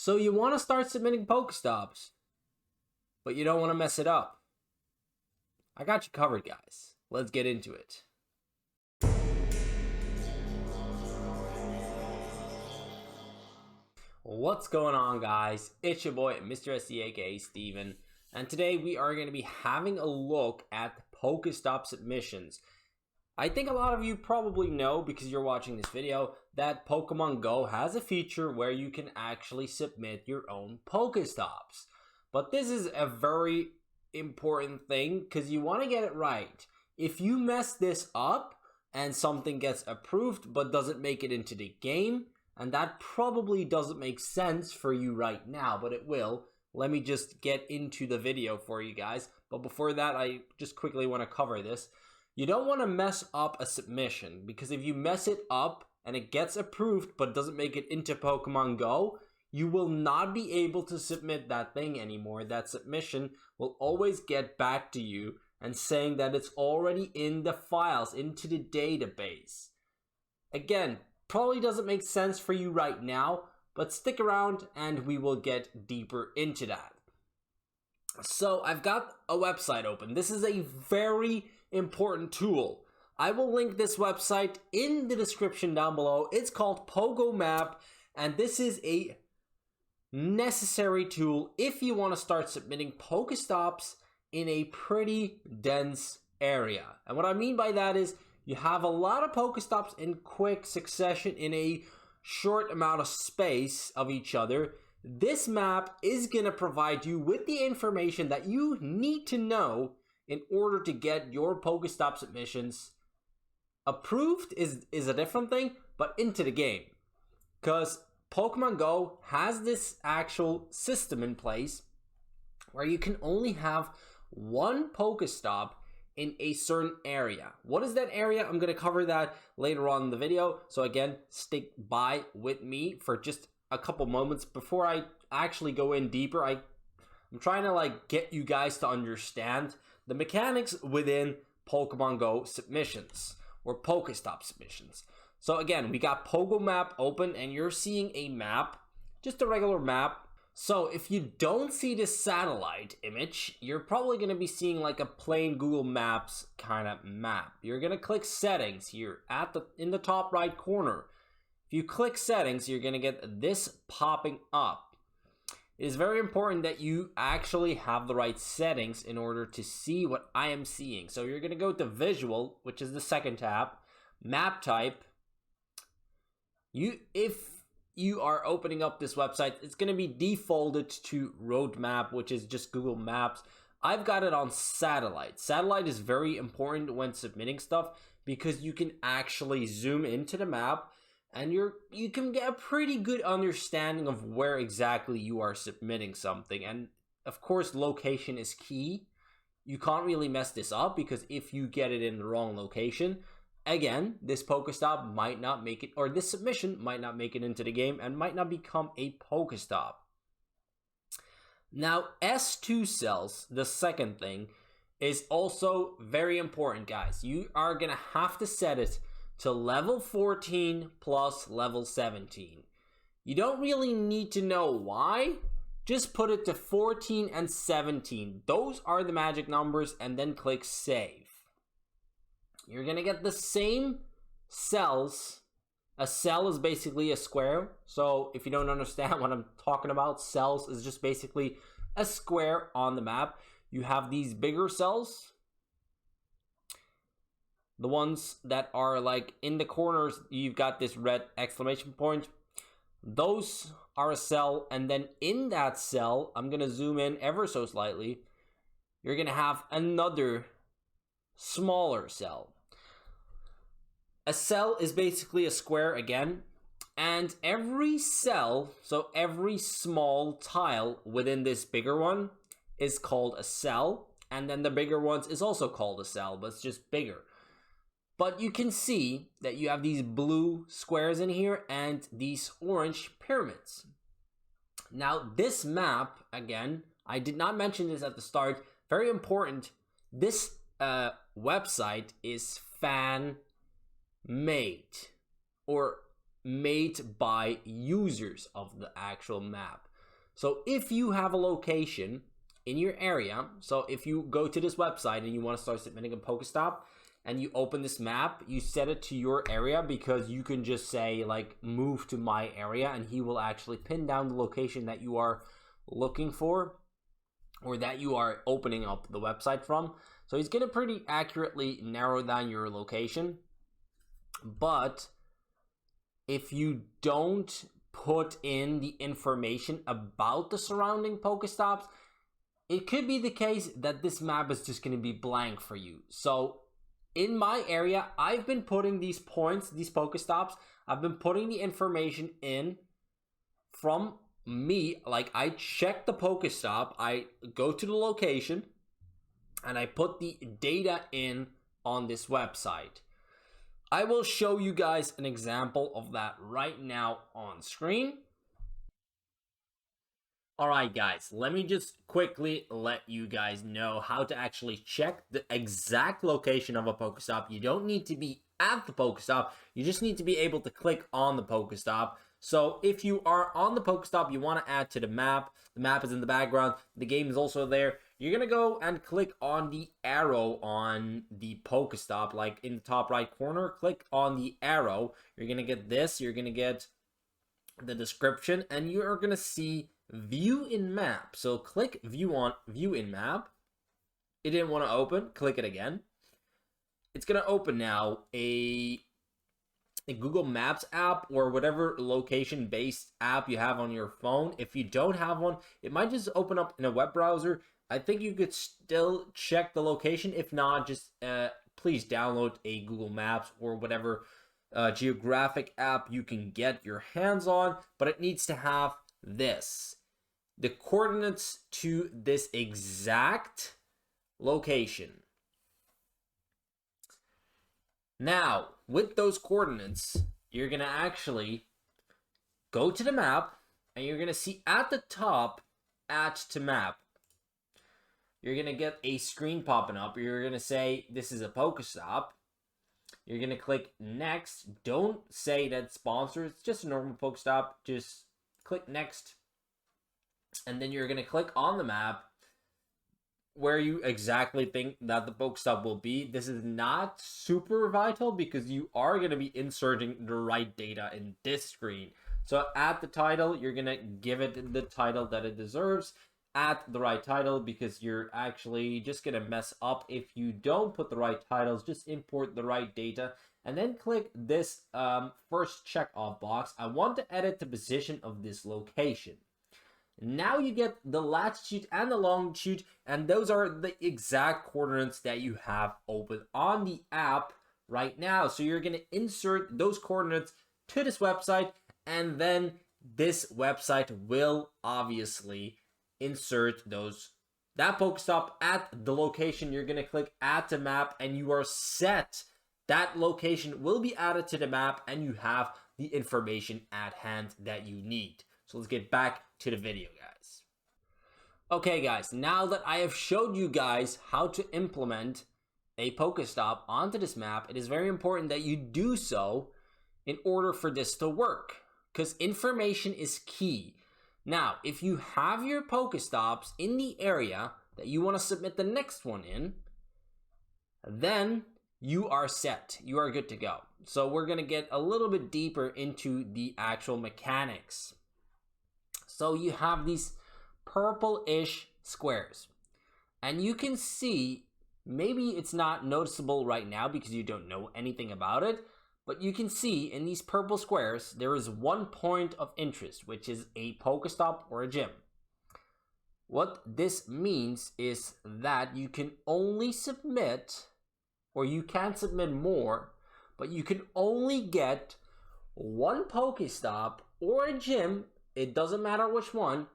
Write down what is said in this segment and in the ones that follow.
So you want to start submitting PokéStops, but you don't want to mess it up. I got you covered, guys. Let's get into it. What's going on, guys? It's your boy, Mr. SC, aka Steven, and today we are going to be having a look at PokéStop submissions. I think a lot of you probably know, because you're watching this video, that Pokemon Go has a feature where you can actually submit your own PokéStops. But this is a very important thing because you want to get it right. If you mess this up and something gets approved but doesn't make it into the game, and that probably doesn't make sense for you right now, but it will. Let me just get into the video for you guys. But before that, I just quickly want to cover this. You don't want to mess up a submission, because if you mess it up and it gets approved but doesn't make it into Pokemon Go, you will not be able to submit that thing anymore. That submission will always get back to you and saying that it's already in the files, into the database. Again, probably doesn't make sense for you right now, but stick around and we will get deeper into that. So I've got a website open. This is a very important tool. I will link this website in the description down below. It's called PogoMap, and this is a necessary tool if you want to start submitting PokéStops in a pretty dense area. And what I mean by that is you have a lot of PokéStops in quick succession in a short amount of space of each other. This map is going to provide you with the information that you need to know in order to get your PokéStop submissions approved is a different thing, but into the game. Because Pokemon Go has this actual system in place where you can only have one PokéStop in a certain area. What is that area? I'm going to cover that later on in the video. So again, stick by with me for just a couple moments before I actually go in deeper. I'm trying to get you guys to understand the mechanics within Pokemon Go submissions or PokéStop submissions. So again, we got PogoMap open and you're seeing a map, just a regular map. So if you don't see this satellite image, you're probably going to be seeing like a plain Google Maps kind of map. You're going to click settings here in the top right corner. If you click settings, you're going to get this popping up. It is very important that you actually have the right settings in order to see what I am seeing. So you're going to go to visual, which is the second tab, map type. If you are opening up this website, it's going to be defaulted to roadmap, which is just Google Maps. I've got it on satellite. Satellite is very important when submitting stuff because you can actually zoom into the map and you can get a pretty good understanding of where exactly you are submitting something. And of course, location is key. You can't really mess this up because if you get it in the wrong location, again, this PokéStop might not make it, or this submission might not make it into the game and might not become a PokéStop. Now, S2 cells, the second thing, is also very important, guys. You are going to have to set it to level 14 plus level 17. You don't really need to know why. Just put it to 14 and 17. Those are the magic numbers, and then click save. You're going to get the same cells. A cell is basically a square. So if you don't understand what I'm talking about, cells is just basically a square on the map. You have these bigger cells. The ones that are in the corners, you've got this red exclamation point. Those are a cell. And then in that cell, I'm going to zoom in ever so slightly. You're going to have another smaller cell. A cell is basically a square again, and every cell, so every small tile within this bigger one is called a cell, and then the bigger ones is also called a cell, but it's just bigger. But you can see that you have these blue squares in here and these orange pyramids. Now this map, again, I did not mention this at the start, very important, this website is fan made, or made by users of the actual map. So if you have a location in your area, so if you go to this website and you want to start submitting a PokéStop and you open this map, you set it to your area, because you can just say like move to my area and he will actually pin down the location that you are looking for or that you are opening up the website from. So he's going to pretty accurately narrow down your location. But if you don't put in the information about the surrounding Pokestops, it could be the case that this map is just going to be blank for you. So in my area, I've been putting these points, these Pokestops, I've been putting the information in from me. Like, I check the Pokestop, I go to the location, and I put the data in on this website. I will show you guys an example of that right now on screen. Alright guys, let me just quickly let you guys know how to actually check the exact location of a Pokestop. You don't need to be at the Pokestop, you just need to be able to click on the Pokestop. So if you are on the Pokestop, you want to add to the map is in the background, the game is also there. You're going to go and click on the arrow on the Pokestop, like in the top right corner, click on the arrow. You're going to get this, you're going to get the description, and you are going to see view in map. So click view in map. It didn't want to open, click it again. It's going to open now a Google Maps app or whatever location-based app you have on your phone. If you don't have one, it might just open up in a web browser. I think you could still check the location. If not, just please download a Google Maps or whatever geographic app you can get your hands on. But it needs to have this: the coordinates to this exact location. Now, with those coordinates, you're going to actually go to the map, and you're going to see at the top, add to map. You're going to get a screen popping up. You're going to say, this is a Pokestop. You're going to click next. Don't say that sponsored. It's just a normal Pokestop. Just click next. And then you're going to click on the map where you exactly think that the Pokestop will be. This is not super vital because you are going to be inserting the right data in this screen. So at the title, you're going to give it the title that it deserves. At the right title, because you're actually just going to mess up if you don't put the right titles. Just import the right data and then click this first check off box. I want to edit the position of this location. Now you get the latitude and the longitude, and those are the exact coordinates that you have open on the app right now. So you're going to insert those coordinates to this website, and then this website will obviously insert that Pokestop at the location. You're going to click add to map, and you are set. That location will be added to the map, and you have the information at hand that you need. So let's get back to the video, guys. Okay, guys, now that I have showed you guys how to implement a Pokestop onto this map, it is very important that you do so in order for this to work, because information is key. Now, if you have your Pokestops in the area that you want to submit the next one in, then you are set. You are good to go. So we're going to get a little bit deeper into the actual mechanics. So you have these purple-ish squares, and you can see, maybe it's not noticeable right now because you don't know anything about it, but you can see in these purple squares, there is one point of interest, which is a Pokestop or a gym. What this means is that you can only submit, or you can submit more, but you can only get one Pokestop or a gym, it doesn't matter which one,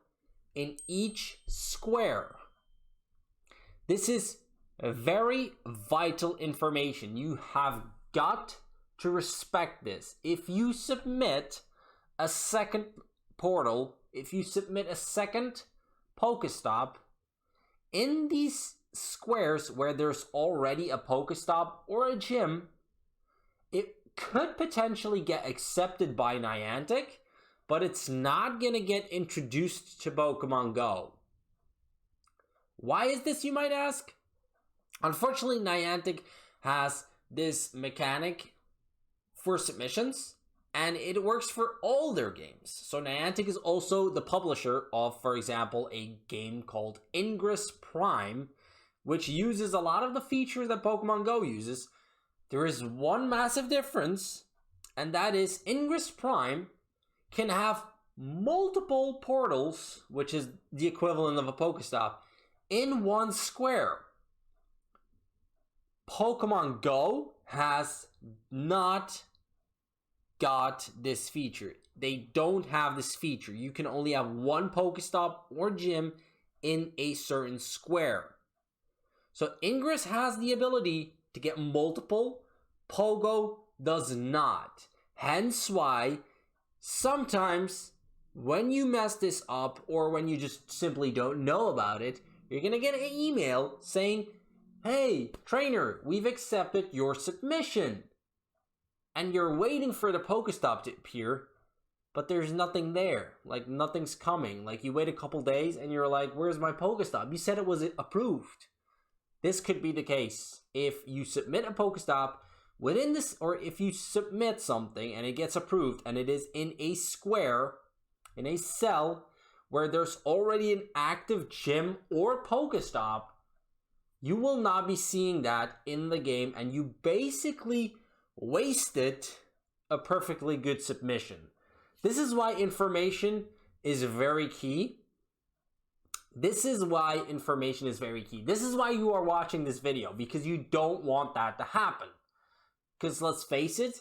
in each square. This is very vital information. You have got to respect this. If you submit a second portal, if you submit a second Pokestop in these squares where there's already a Pokestop or a gym, it could potentially get accepted by Niantic, but it's not going to get introduced to Pokemon Go. Why is this, you might ask? Unfortunately, Niantic has this mechanic for submissions, and it works for all their games. So Niantic is also the publisher of, for example, a game called Ingress Prime, which uses a lot of the features that Pokemon Go uses. There is one massive difference, and that is Ingress Prime can have multiple portals, which is the equivalent of a PokéStop, in one square. Pokemon Go has not got this feature. They don't have this feature. You can only have one PokéStop or gym in a certain square. So Ingress has the ability to get multiple. Pogo does not. Hence why sometimes when you mess this up, or when you just simply don't know about it, you're going to get an email saying, hey, trainer, we've accepted your submission. And you're waiting for the PokéStop to appear, but there's nothing there. Like, nothing's coming. Like, you wait a couple days and you're like, where's my PokéStop? You said it was approved. This could be the case. If you submit a PokéStop within this, or if you submit something and it gets approved and it is in a square, in a cell, where there's already an active gym or PokéStop, you will not be seeing that in the game, and you basically wasted a perfectly good submission. This is why information is very key. This is why information is very key. This is why you are watching this video, because you don't want that to happen. Because let's face it,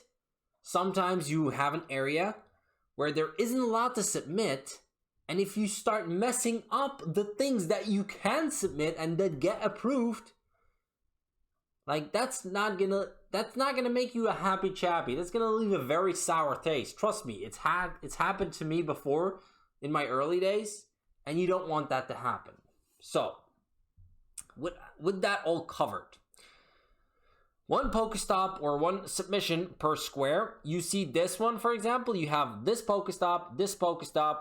sometimes you have an area where there isn't a lot to submit, and if you start messing up the things that you can submit and that get approved, like, that's not gonna make you a happy chappy. That's gonna leave a very sour taste. Trust me, it's happened to me before in my early days, and you don't want that to happen. So, with that all covered, one PokéStop or one submission per square. You see this one, for example, you have this PokéStop,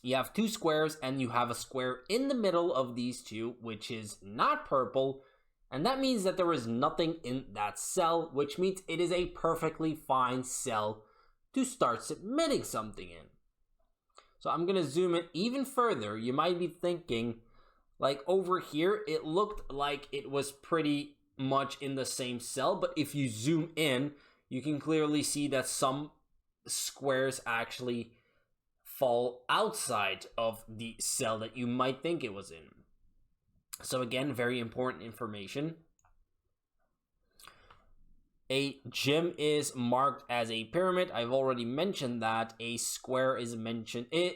you have two squares, and you have a square in the middle of these two, which is not purple, and that means that there is nothing in that cell, which means it is a perfectly fine cell to start submitting something in. So I'm going to zoom in even further. You might be thinking, like, over here, it looked like it was pretty much in the same cell, but if you zoom in, you can clearly see that some squares actually fall outside of the cell that you might think it was in. So again, very important information. A gym is marked as a pyramid. I've already mentioned that. A square is mentioned. A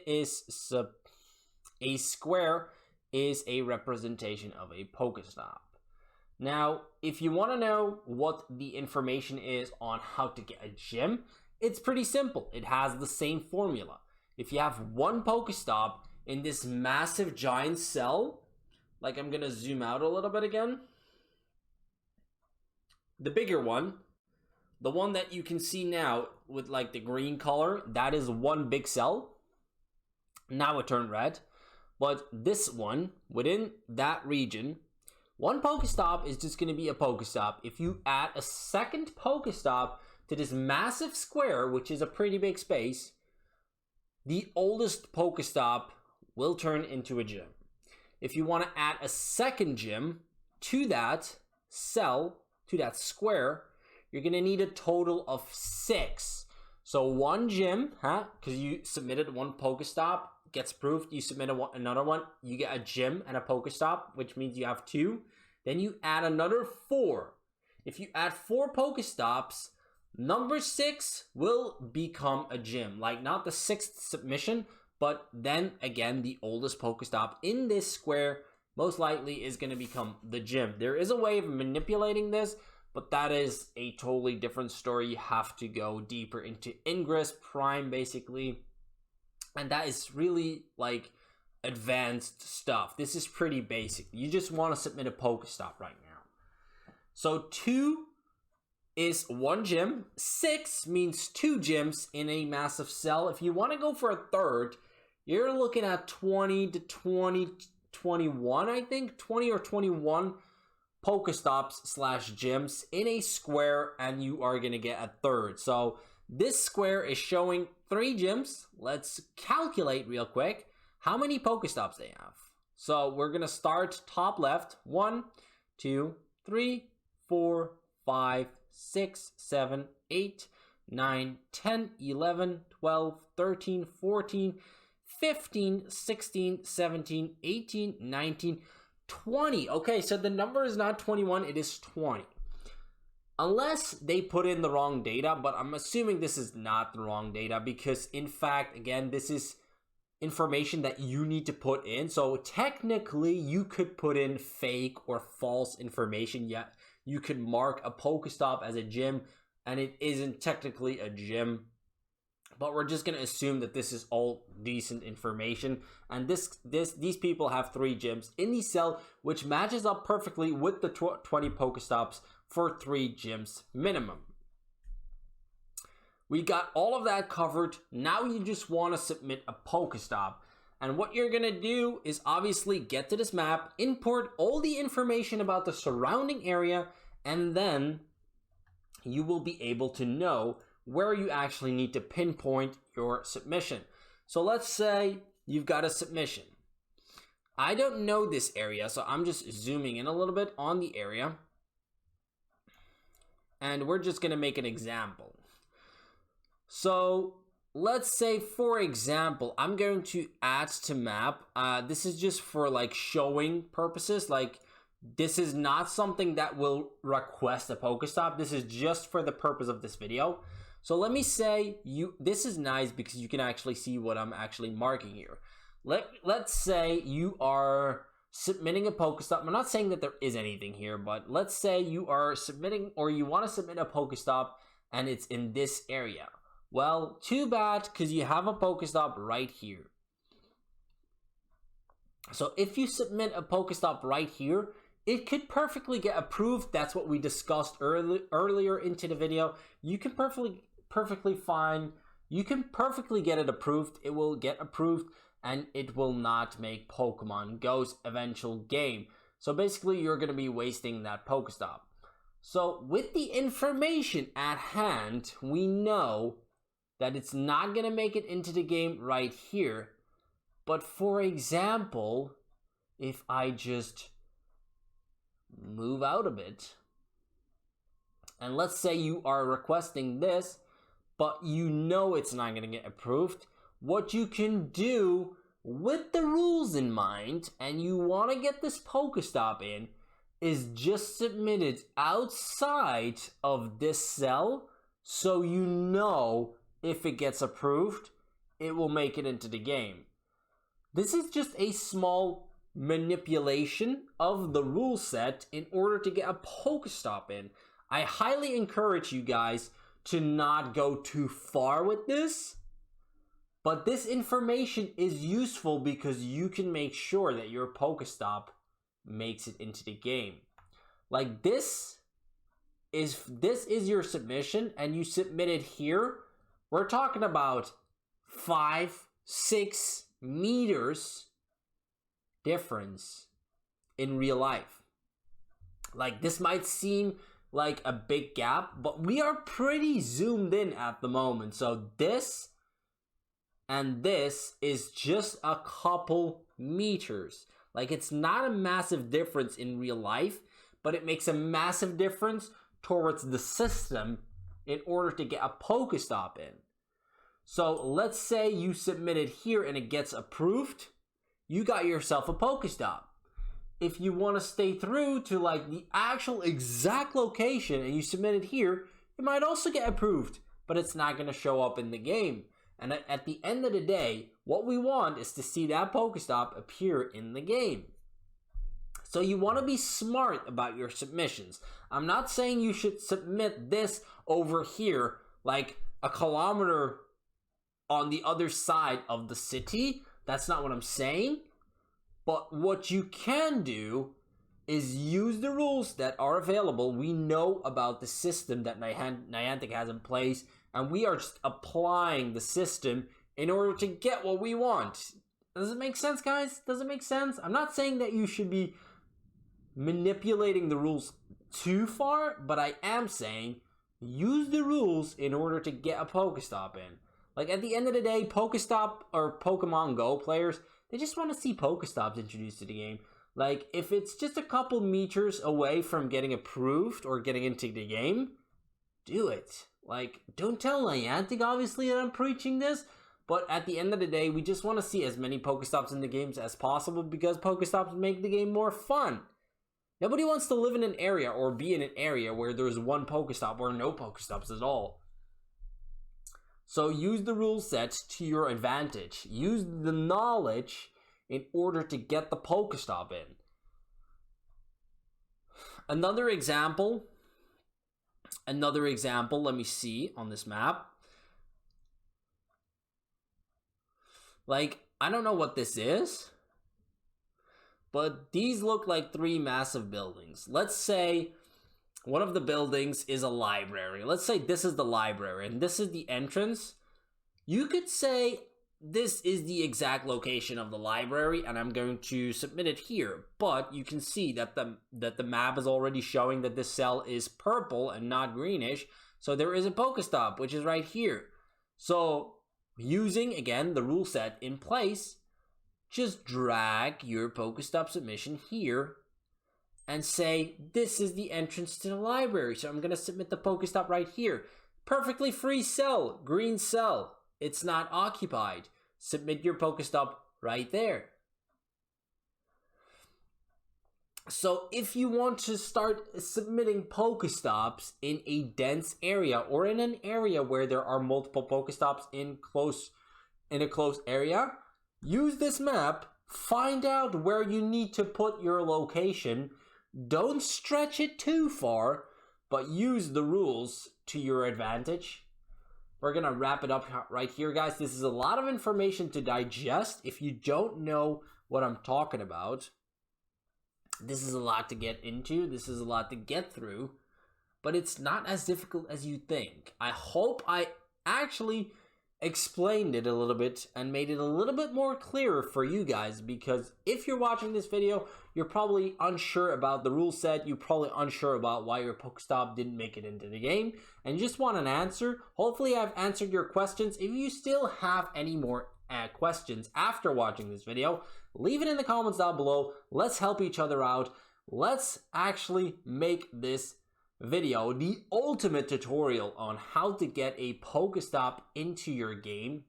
square is a representation of a PokéStop. Now, if you want to know what the information is on how to get a gym, it's pretty simple. It has the same formula. If you have one PokéStop in this massive giant cell, like, I'm going to zoom out a little bit again. The bigger one, the one that you can see now with, like, the green color, that is one big cell. Now it turned red. But this one, within that region, one PokéStop is just going to be a PokéStop. If you add a second PokéStop to this massive square, which is a pretty big space, the oldest PokéStop will turn into a gym. If you want to add a second gym to that cell, to that square, you're going to need a total of 6. So one gym, because you submitted one PokéStop, gets approved, you submit another one, you get a gym and a PokéStop, which means you have 2. Then you add another 4. If you add 4 PokéStops, number 6 will become a gym. Like, not the 6th submission, but then again, the oldest PokéStop in this square most likely is going to become the gym. There is a way of manipulating this, but that is a totally different story. You have to go deeper into Ingress Prime, basically. And that is really, like, advanced stuff. This is pretty basic. You just want to submit a PokéStop right now. So to is 1 gym. 6 means 2 gyms in a massive cell. If you want to go for a third, you're looking at 20 to 21, I think. 20 or 21 PokéStops slash gyms in a square, and you are going to get a third. So this square is showing 3 gyms. Let's calculate real quick how many PokéStops they have. So we're going to start top left. 1, 2, 3, 4, 5, 6, 7, 8, 9, 10, 11, 12, 13, 14, 15, 16, 17, 18, 19, 20. Okay, so the number is not 21, it is 20. Unless they put in the wrong data, but I'm assuming this is not the wrong data because, in fact, again, this is information that you need to put in. So technically, you could put in fake or false information. Yet you could mark a PokéStop as a gym, and it isn't technically a gym. But we're just going to assume that this is all decent information. And these people have 3 gyms in the cell, which matches up perfectly with the 20 PokéStops for 3 gyms minimum. We got all of that covered. Now you just want to submit a PokéStop. And what you're going to do is obviously get to this map, import all the information about the surrounding area, and then you will be able to know where you actually need to pinpoint your submission. So let's say you've got a submission. I don't know this area, so I'm just zooming in a little bit on the area. And we're just going to make an example. So let's say, for example, I'm going to add to map. This is just for like showing purposes. Like this is not something that will request a PokéStop. This is just for the purpose of this video. So let me say this is nice because you can actually see what I'm actually marking here. Let's say you are submitting a PokéStop. I'm not saying that there is anything here, but let's say you are submitting or you want to submit a PokéStop and it's in this area. Well, too bad because you have a PokéStop right here. So if you submit a PokéStop right here, it could perfectly get approved. That's what we discussed earlier into the video. You can perfectly fine. You can perfectly get it approved. It will get approved and it will not make Pokemon Go's eventual game. So basically you're going to be wasting that PokéStop. So with the information at hand, we know that it's not going to make it into the game right here. But for example, if I just move out a bit, and let's say you are requesting this, but you know it's not going to get approved, what you can do with the rules in mind, and you want to get this PokéStop in, is just submit it outside of this cell, so you know if it gets approved, it will make it into the game. This is just a small manipulation of the rule set in order to get a PokéStop in. I highly encourage you guys to not go too far with this, but this information is useful because you can make sure that your PokéStop makes it into the game. Like this is your submission and you submit it here. We're talking about 5-6 meters difference in real life. Like this might seem like a big gap, but we are pretty zoomed in at the moment. So this and this is just a couple meters. Like it's not a massive difference in real life, but it makes a massive difference towards the system in order to get a PokéStop in. So let's say you submit it here and it gets approved, you got yourself a PokéStop. If you want to stay through to like the actual exact location and you submit it here, it might also get approved, but it's not going to show up in the game. And at the end of the day, what we want is to see that PokéStop appear in the game. So you want to be smart about your submissions. I'm not saying you should submit this over here like a kilometer on the other side of the city. That's not what I'm saying. But what you can do is use the rules that are available. We know about the system that Niantic has in place, and we are just applying the system in order to get what we want. Does it make sense, guys? Does it make sense? I'm not saying that you should be manipulating the rules too far, but I am saying use the rules in order to get a PokéStop in. Like, at the end of the day, PokéStop or Pokemon Go players, they just want to see PokéStops introduced to the game. Like, if it's just a couple meters away from getting approved or getting into the game, do it. Like, don't tell Niantic, obviously, that I'm preaching this, but at the end of the day, we just want to see as many PokéStops in the games as possible because PokéStops make the game more fun. Nobody wants to live in an area or be in an area where there's one PokéStop or no PokéStops at all. So use the rule set to your advantage. Use the knowledge in order to get the PokéStop in. Another example, let me see on this map. Like, I don't know what this is, but these look like 3 massive buildings. Let's say one of the buildings is a library. Let's say this is the library and this is the entrance. You could say this is the exact location of the library and I'm going to submit it here. But you can see that the map is already showing that this cell is purple and not greenish. So there is a PokéStop, which is right here. So using, again, the rule set in place, just drag your PokéStop submission here and say, this is the entrance to the library. So I'm going to submit the PokéStop right here. Perfectly free cell, green cell. It's not occupied. Submit your PokéStop right there. So if you want to start submitting PokéStops in a dense area or in an area where there are multiple PokéStops in a close area, use this map, find out where you need to put your location. Don't stretch it too far, but use the rules to your advantage. We're going to wrap it up right here, guys. This is a lot of information to digest. If you don't know what I'm talking about, this is a lot to get into. This is a lot to get through, but it's not as difficult as you think. I hope I actually explained it a little bit and made it a little bit more clearer for you guys, because if you're watching this video, you're probably unsure about the rule set. You're probably unsure about why your PokéStop didn't make it into the game and you just want an answer. Hopefully I've answered your questions. If you still have any more questions after watching this video, leave it in the comments down below. Let's help each other out. Let's actually make this video the ultimate tutorial on how to get a PokéStop into your game.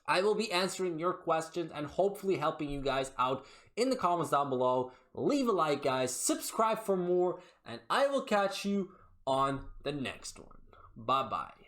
I will be answering your questions and hopefully helping you guys out in the comments down below. Leave a like, guys, subscribe for more, and I will catch you on the next one. Bye bye.